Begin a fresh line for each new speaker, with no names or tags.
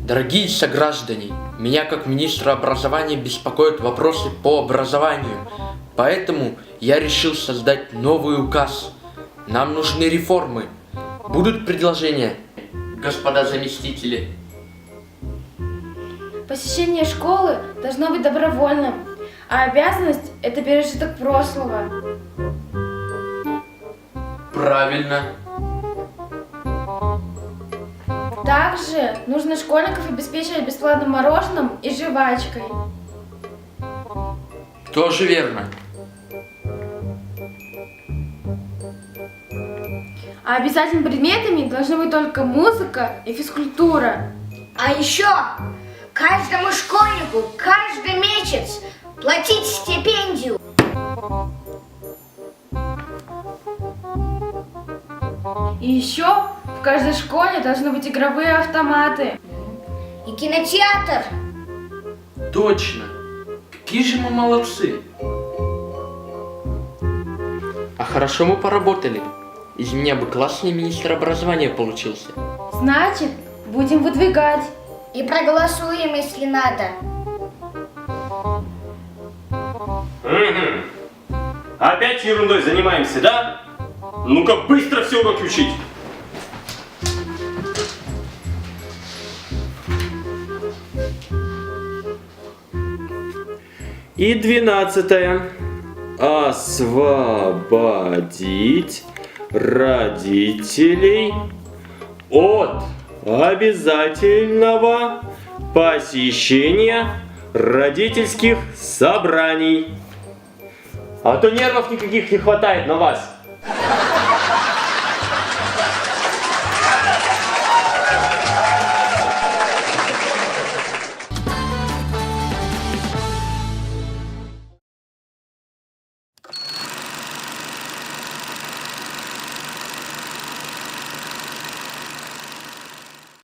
Дорогие сограждане, меня как министра образования беспокоят вопросы по образованию, поэтому я решил создать новый указ. Нам нужны реформы. Будут предложения, господа заместители?
Посещение школы должно быть добровольным, а обязанность – это пережиток прошлого.
Правильно.
Также нужно школьников обеспечивать бесплатным мороженым и жвачкой.
Тоже верно.
А обязательными предметами должны быть только музыка и физкультура.
А еще каждому школьнику каждый месяц платить стипендию.
И еще в каждой школе должны быть игровые автоматы.
И кинотеатр.
Точно. Какие же мы молодцы. А хорошо мы поработали. Из меня бы классный министр образования получился.
Значит, будем выдвигать.
И проголосуем, если надо.
Опять ерундой занимаемся, да? Ну-ка быстро все уроки учить. И 12-е. Освободить родителей от обязательного посещения родительских собраний. А то нервов никаких не хватает на вас.